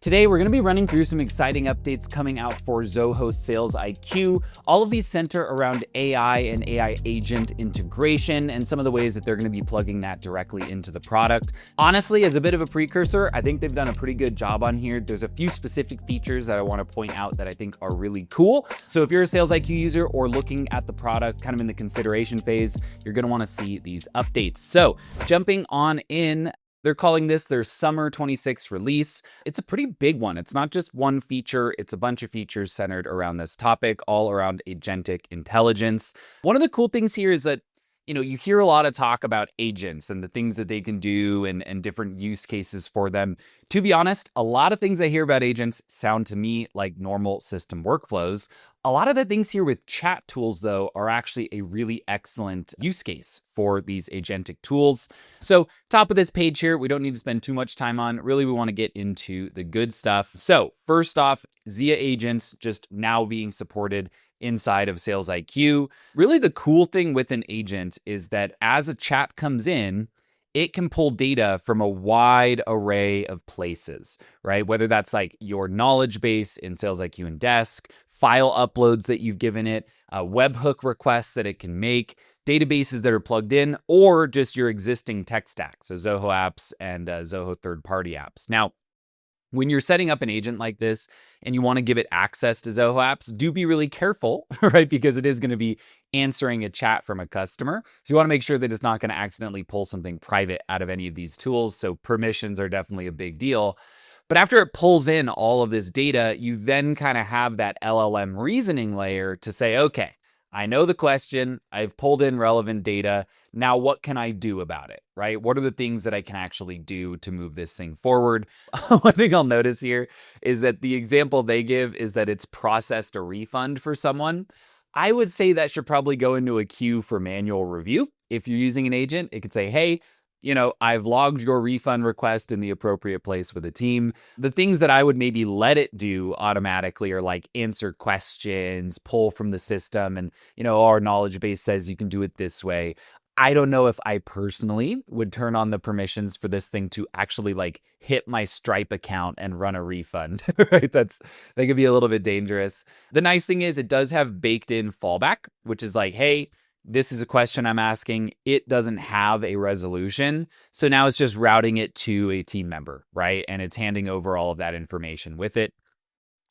Today, we're going to be running through some exciting updates coming out for Zoho SalesIQ. All of these center around AI and AI agent integration and some of the ways that they're going to be plugging that directly into the product. Honestly, as a bit of a precursor, I think they've done a pretty good job on here. There's a few specific features that I want to point out that I think are really cool. So if you're a SalesIQ user or looking at the product kind of in the consideration phase, you're going to want to see these updates. So jumping on in, they're calling this their Summer 26 release. It's a pretty big one. It's not just one feature, it's a bunch of features centered around this topic, all around agentic intelligence. One of the cool things here is that you hear a lot of talk about agents and the things that they can do and different use cases for them. To be honest, a lot of things I hear about agents sound to me like normal system workflows. A lot of the things here with chat tools, though, are actually a really excellent use case for these agentic tools. So top of this page here, we don't need to spend too much time on. Really, we want to get into the good stuff. So first off, Zia Agents just now being supported inside of SalesIQ. Really, the cool thing with an agent is that as a chat comes in, it can pull data from a wide array of places, right? Whether that's like your knowledge base in SalesIQ and Desk, file uploads that you've given it, webhook requests that it can make, databases that are plugged in, or just your existing tech stack, so Zoho apps and Zoho third-party apps. Now, when you're setting up an agent like this and you want to give it access to Zoho apps, do be really careful, right? Because it is going to be answering a chat from a customer. So you want to make sure that it's not going to accidentally pull something private out of any of these tools. So permissions are definitely a big deal. But after it pulls in all of this data, you then kind of have that LLM reasoning layer to say, okay, I know the question, I've pulled in relevant data. Now, what can I do about it, right? What are the things that I can actually do to move this thing forward? One thing I'll notice here is that the example they give is that it's processed a refund for someone. I would say that should probably go into a queue for manual review. If you're using an agent, it could say, hey, I've logged your refund request in the appropriate place with the team. The things that I would maybe let it do automatically are like answer questions, pull from the system, and, our knowledge base says you can do it this way. I don't know if I personally would turn on the permissions for this thing to actually like hit my Stripe account and run a refund, right? That could be a little bit dangerous. The nice thing is it does have baked in fallback, which is like, hey, this is a question I'm asking. It doesn't have a resolution. So now it's just routing it to a team member, right? And it's handing over all of that information with it.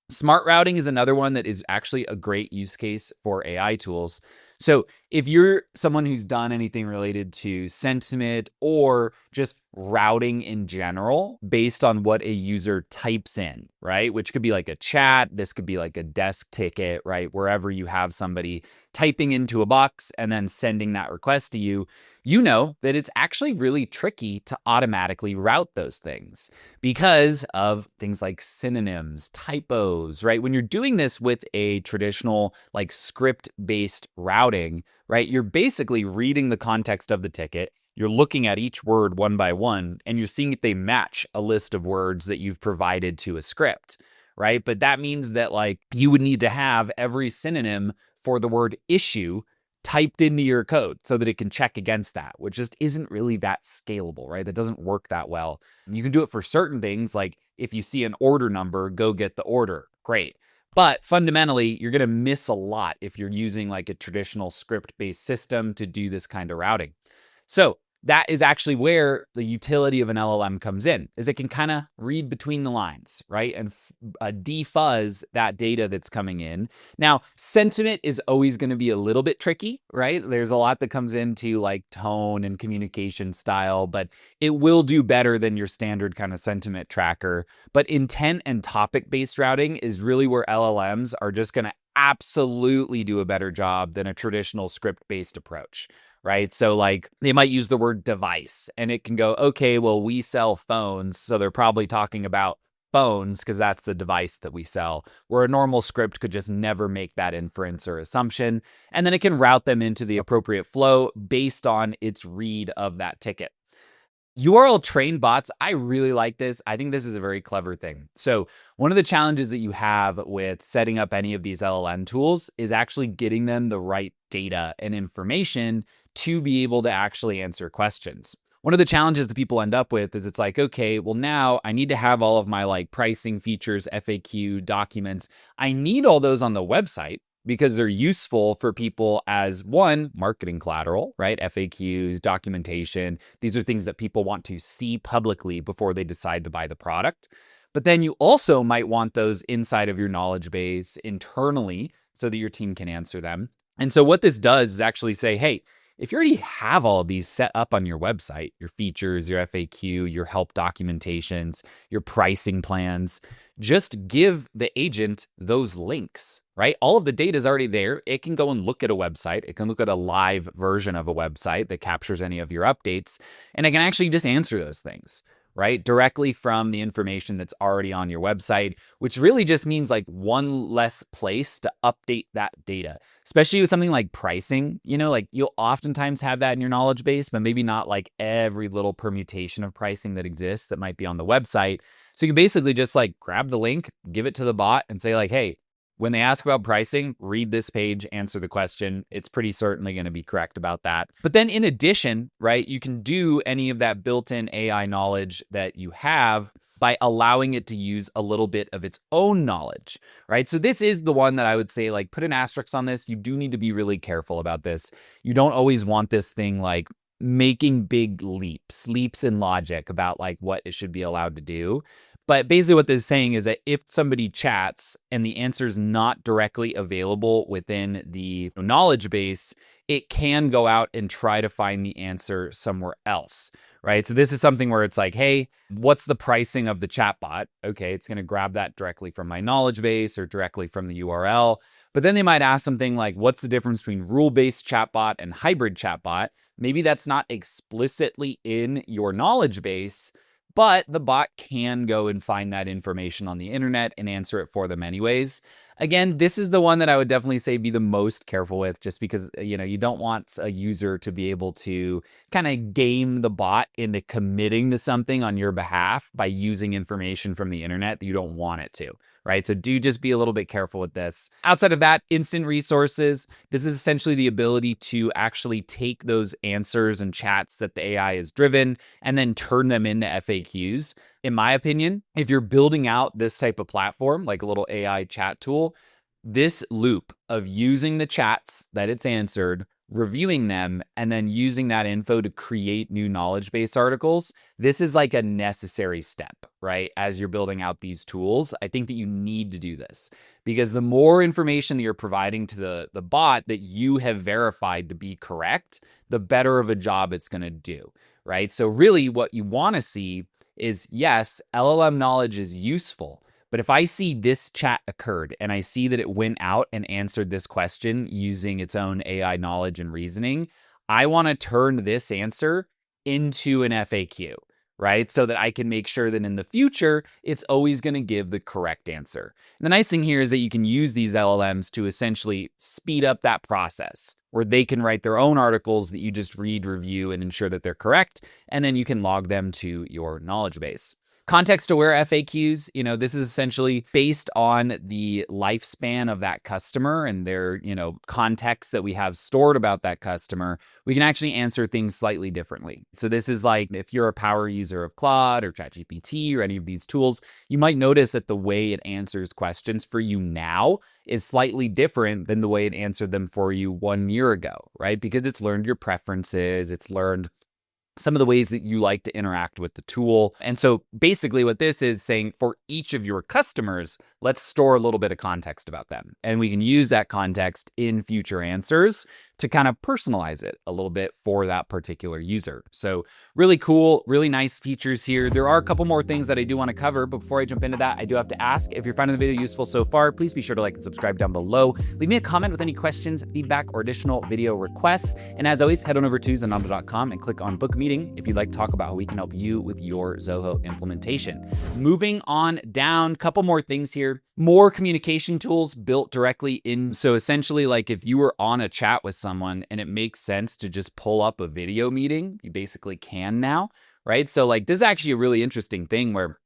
Smart routing is another one that is actually a great use case for AI tools. So if you're someone who's done anything related to sentiment or just routing in general based on what a user types in, right? Which could be like a chat, this could be like a desk ticket, right? Wherever you have somebody typing into a box and then sending that request to you, you know that it's actually really tricky to automatically route those things because of things like synonyms, typos, right? When you're doing this with a traditional like script-based routing, right? You're basically reading the context of the ticket. You're looking at each word one by one, and you're seeing if they match a list of words that you've provided to a script, right? But that means that like you would need to have every synonym for the word issue typed into your code so that it can check against that, which just isn't really that scalable, right? That doesn't work that well. You can do it for certain things, like if you see an order number, go get the order. Great. But fundamentally, you're going to miss a lot if you're using like a traditional script-based system to do this kind of routing. So that is actually where the utility of an LLM comes in, is it can kind of read between the lines, right? And defuzz that data that's coming in. Now, sentiment is always going to be a little bit tricky, right? There's a lot that comes into like tone and communication style, but it will do better than your standard kind of sentiment tracker. But intent and topic-based routing is really where LLMs are just going to absolutely do a better job than a traditional script-based approach. Right? So like they might use the word device and it can go, okay, well, we sell phones. So they're probably talking about phones because that's the device that we sell, where a normal script could just never make that inference or assumption. And then it can route them into the appropriate flow based on its read of that ticket. URL train bots, I really like this. I think this is a very clever thing. So one of the challenges that you have with setting up any of these LLM tools is actually getting them the right data and information to be able to actually answer questions. One of the challenges that people end up with is it's like, okay, well now I need to have all of my like pricing features, FAQ documents. I need all those on the website because they're useful for people as one, marketing collateral, right? FAQs, documentation. These are things that people want to see publicly before they decide to buy the product. But then you also might want those inside of your knowledge base internally so that your team can answer them. And so what this does is actually say, hey, if you already have all of these set up on your website, your features, your FAQ, your help documentations, your pricing plans, just give the agent those links, right? All of the data is already there. It can go and look at a website. It can look at a live version of a website that captures any of your updates, and it can actually just answer those things, right? Directly from the information that's already on your website, which really just means like one less place to update that data, especially with something like pricing. Like you'll oftentimes have that in your knowledge base, but maybe not like every little permutation of pricing that exists that might be on the website. So you can basically just like grab the link, give it to the bot and say like, hey, when they ask about pricing, read this page, answer the question. It's pretty certainly going to be correct about that. But then in addition, right, you can do any of that built-in AI knowledge that you have by allowing it to use a little bit of its own knowledge, right? So this is the one that I would say, like, put an asterisk on this. You do need to be really careful about this. You don't always want this thing like making big leaps in logic about like what it should be allowed to do. But basically what this is saying is that if somebody chats and the answer is not directly available within the knowledge base, it can go out and try to find the answer somewhere else, right? So this is something where it's like, hey, what's the pricing of the chatbot? Okay, it's going to grab that directly from my knowledge base or directly from the URL. But then they might ask something like, what's the difference between rule-based chatbot and hybrid chatbot? Maybe that's not explicitly in your knowledge base, but the bot can go and find that information on the internet and answer it for them anyways. Again, this is the one that I would definitely say be the most careful with, just because, you don't want a user to be able to kind of game the bot into committing to something on your behalf by using information from the internet that you don't want it to, right? So do just be a little bit careful with this. Outside of that, instant resources. This is essentially the ability to actually take those answers and chats that the AI is driven and then turn them into FAQs. In my opinion, if you're building out this type of platform, like a little AI chat tool, this loop of using the chats that it's answered, reviewing them, and then using that info to create new knowledge base articles, this is like a necessary step, right? As you're building out these tools, I think that you need to do this because the more information that you're providing to the bot that you have verified to be correct, the better of a job it's going to do, right? So really what you want to see is, yes, LLM knowledge is useful, but if I see this chat occurred and I see that it went out and answered this question using its own AI knowledge and reasoning, I want to turn this answer into an FAQ, right? So that I can make sure that in the future, it's always going to give the correct answer. And the nice thing here is that you can use these LLMs to essentially speed up that process, where they can write their own articles that you just read, review, and ensure that they're correct, and then you can log them to your knowledge base. Context-aware FAQs, this is essentially based on the lifespan of that customer and their, context that we have stored about that customer. We can actually answer things slightly differently. So this is like if you're a power user of Claude or ChatGPT or any of these tools, you might notice that the way it answers questions for you now is slightly different than the way it answered them for you 1 year ago, right? Because it's learned your preferences, it's learned some of the ways that you like to interact with the tool. And so basically what this is saying, for each of your customers, let's store a little bit of context about them. And we can use that context in future answers to kind of personalize it a little bit for that particular user. So really cool, really nice features here. There are a couple more things that I do want to cover, but before I jump into that, I do have to ask, if you're finding the video useful so far, please be sure to like and subscribe down below. Leave me a comment with any questions, feedback, or additional video requests. And as always, head on over to zenatta.com and click on book a meeting if you'd like to talk about how we can help you with your Zoho implementation. Moving on down, couple more things here. More communication tools built directly in. So essentially, like if you were on a chat with someone and it makes sense to just pull up a video meeting, you basically can now, right? So like this is actually a really interesting thing where,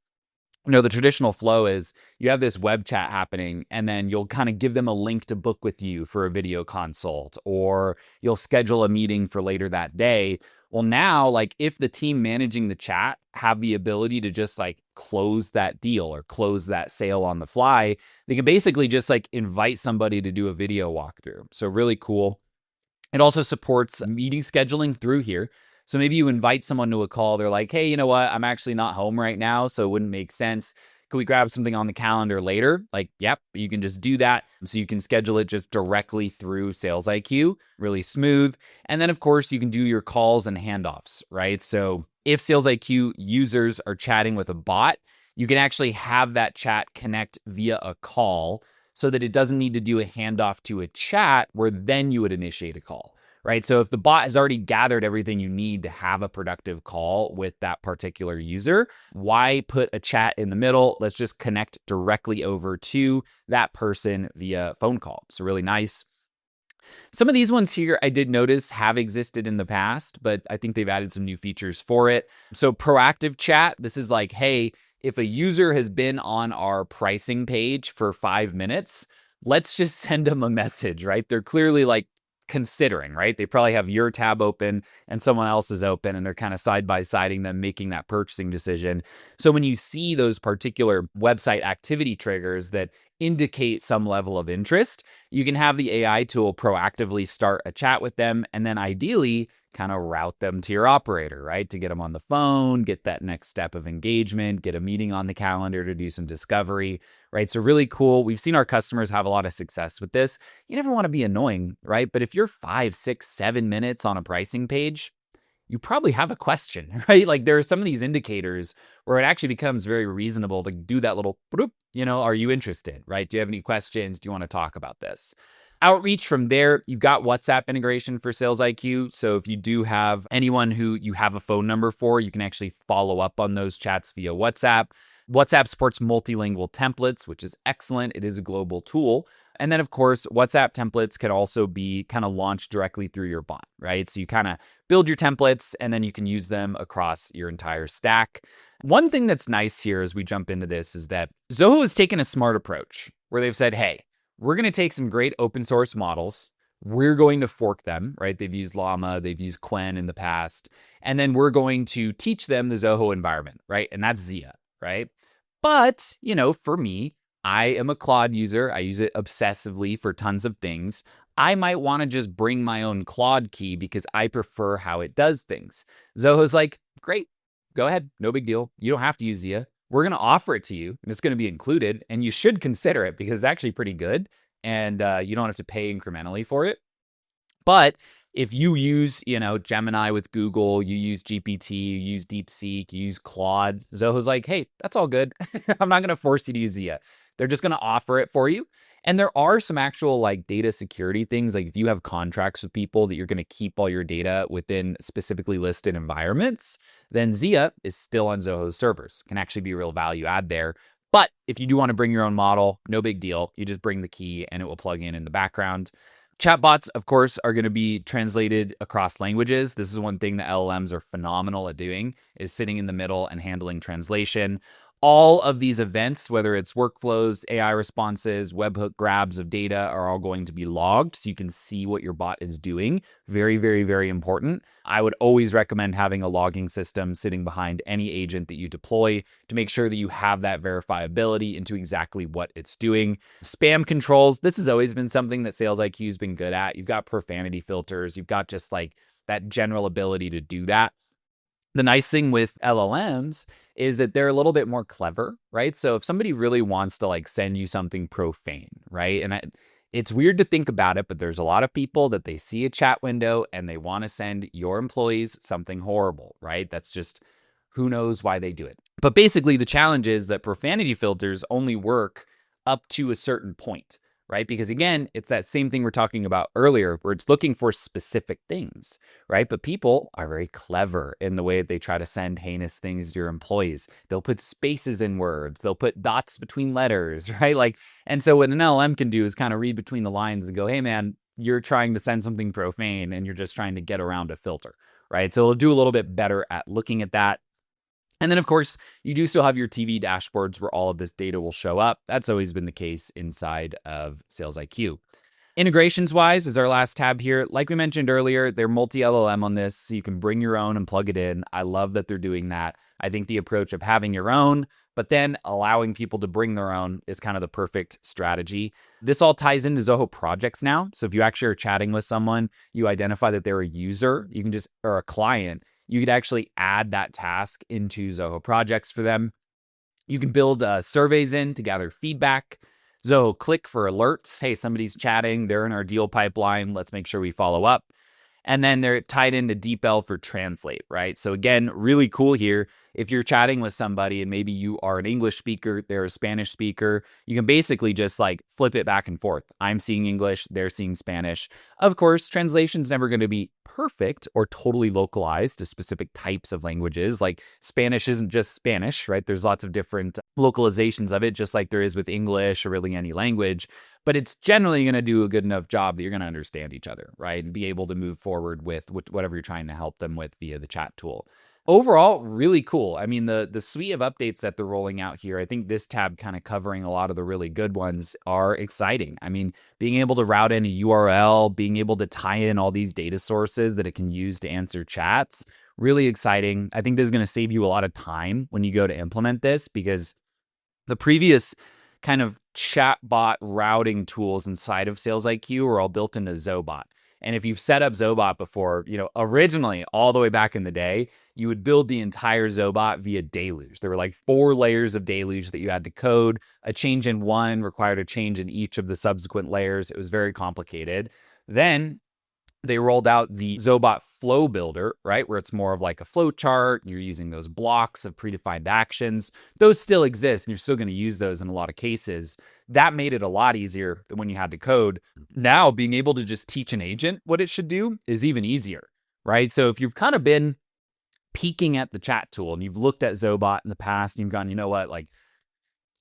the traditional flow is you have this web chat happening and then you'll kind of give them a link to book with you for a video consult, or you'll schedule a meeting for later that day. Well, now, like if the team managing the chat have the ability to just like close that deal or close that sale on the fly, they can basically just like invite somebody to do a video walkthrough. So really cool. It also supports meeting scheduling through here. So maybe you invite someone to a call. They're like, hey, you know what? I'm actually not home right now, so it wouldn't make sense. Could we grab something on the calendar later? Like, yep, you can just do that. So you can schedule it just directly through SalesIQ, really smooth. And then, of course, you can do your calls and handoffs, right? So if SalesIQ users are chatting with a bot, you can actually have that chat connect via a call so that it doesn't need to do a handoff to a chat where then you would initiate a call, right? So if the bot has already gathered everything you need to have a productive call with that particular user, why put a chat in the middle? Let's just connect directly over to that person via phone call. So really nice. Some of these ones here I did notice have existed in the past, but I think they've added some new features for it. So proactive chat, this is like, hey, if a user has been on our pricing page for 5 minutes, let's just send them a message, right? They're clearly like considering, right? They probably have your tab open and someone else is open and they're kind of side by siding them, making that purchasing decision. So when you see those particular website activity triggers that indicate some level of interest, you can have the AI tool proactively start a chat with them and then ideally kind of route them to your operator, right? To get them on the phone, get that next step of engagement, get a meeting on the calendar to do some discovery, right? So really cool. We've seen our customers have a lot of success with this. You never want to be annoying, right? But if you're 5, 6, 7 minutes on a pricing page, you probably have a question, right? Like there are some of these indicators where it actually becomes very reasonable to do that little, bloop, are you interested, right? Do you have any questions? Do you want to talk about this? Outreach from there, you've got WhatsApp integration for SalesIQ. So if you do have anyone who you have a phone number for, you can actually follow up on those chats via WhatsApp. WhatsApp supports multilingual templates, which is excellent. It is a global tool. And then, of course, WhatsApp templates can also be kind of launched directly through your bot, right? So you kind of build your templates and then you can use them across your entire stack. One thing that's nice here as we jump into this is that Zoho has taken a smart approach where they've said, hey, we're going to take some great open source models. We're going to fork them, right? They've used Llama, they've used Quen in the past. And then we're going to teach them the Zoho environment, right? And that's Zia, right? But, for me, I am a Claude user. I use it obsessively for tons of things. I might want to just bring my own Claude key because I prefer how it does things. Zoho's like, great, go ahead. No big deal. You don't have to use Zia. We're going to offer it to you and it's going to be included and you should consider it because it's actually pretty good and you don't have to pay incrementally for it. But if you use, Gemini with Google, you use GPT, you use DeepSeek, you use Claude, Zoho's like, hey, that's all good. I'm not going to force you to use Zia. They're just going to offer it for you. And there are some actual like data security things. Like if you have contracts with people that you're going to keep all your data within specifically listed environments, then Zia is still on Zoho's servers. Can actually be a real value add there. But if you do want to bring your own model, no big deal. You just bring the key and it will plug in the background. Chatbots, of course, are going to be translated across languages. This is one thing that LLMs are phenomenal at doing, is sitting in the middle and handling translation. All of these events, whether it's workflows, AI responses, webhook grabs of data, are all going to be logged so you can see what your bot is doing. Very, very, very important. I would always recommend having a logging system sitting behind any agent that you deploy to make sure that you have that verifiability into exactly what it's doing. Spam controls, this has always been something that SalesIQ has been good at. You've got profanity filters. You've got just like that general ability to do that. The nice thing with LLMs is that they're a little bit more clever, right? So if somebody really wants to like send you something profane, right? And it's weird to think about it, but there's a lot of people that they see a chat window and they want to send your employees something horrible, right? That's just, who knows why they do it. But basically the challenge is that profanity filters only work up to a certain point, right? Because again, it's that same thing we're talking about earlier where it's looking for specific things, right? But people are very clever in the way that they try to send heinous things to your employees. They'll put spaces in words. They'll put dots between letters, right? And so what an LLM can do is kind of read between the lines and go, hey man, you're trying to send something profane and you're just trying to get around a filter, right? So it'll do a little bit better at looking at that. And then, of course, you do still have your TV dashboards where all of this data will show up. That's always been the case inside of SalesIQ. Integrations wise is our last tab here. Like we mentioned earlier, they're multi-LLM on this, so you can bring your own and plug it in. I love that they're doing that. I think the approach of having your own, but then allowing people to bring their own is kind of the perfect strategy. This all ties into Zoho projects now. So if you actually are chatting with someone, you identify that they're a user, you can just, or a client, you could actually add that task into Zoho projects for them. You can build surveys in to gather feedback. Zoho Click for alerts. Hey, somebody's chatting. They're in our deal pipeline. Let's make sure we follow up. And then they're tied into DeepL for translate, right? So again, really cool here. If you're chatting with somebody and maybe you are an English speaker, they're a Spanish speaker, you can basically just like flip it back and forth. I'm seeing English, they're seeing Spanish. Of course, translation's never going to be perfect or totally localized to specific types of languages. Like Spanish isn't just Spanish, right? There's lots of different localizations of it, just like there is with English or really any language. But it's generally going to do a good enough job that you're going to understand each other, right? And be able to move forward with whatever you're trying to help them with via the chat tool. Overall, really cool. I mean, the suite of updates that they're rolling out here, I think this tab kind of covering a lot of the really good ones are exciting. I mean, being able to route in a URL, being able to tie in all these data sources that it can use to answer chats, really exciting. I think this is going to save you a lot of time when you go to implement this, because the previous kind of chatbot routing tools inside of SalesIQ are all built into Zobot. And if you've set up Zobot before, originally all the way back in the day, you would build the entire Zobot via deluge. There were like 4 layers of deluge that you had to code. A change in one required a change in each of the subsequent layers. It was very complicated. Then they rolled out the Zobot Flow Builder, right? Where it's more of like a flow chart. You're using those blocks of predefined actions. Those still exist, and you're still going to use those in a lot of cases. That made it a lot easier than when you had to code. Now, being able to just teach an agent what it should do is even easier, right? So if you've kind of been peeking at the chat tool and you've looked at Zobot in the past and you've gone, you know what, like,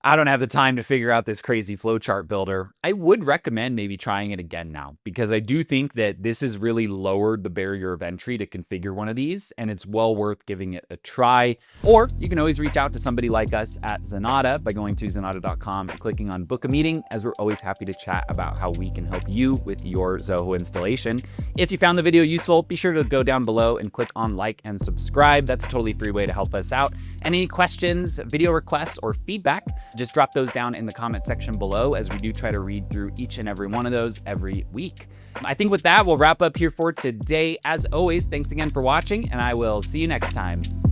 I don't have the time to figure out this crazy flowchart builder, I would recommend maybe trying it again now, because I do think that this has really lowered the barrier of entry to configure one of these, and it's well worth giving it a try. Or you can always reach out to somebody like us at Zenatta by going to zenatta.com and clicking on book a meeting, as we're always happy to chat about how we can help you with your Zoho installation. If you found the video useful, be sure to go down below and click on like and subscribe. That's a totally free way to help us out. Any questions, video requests, or feedback, just drop those down in the comment section below, as we do try to read through each and every one of those every week. I think with that, we'll wrap up here for today. As always, thanks again for watching, and I will see you next time.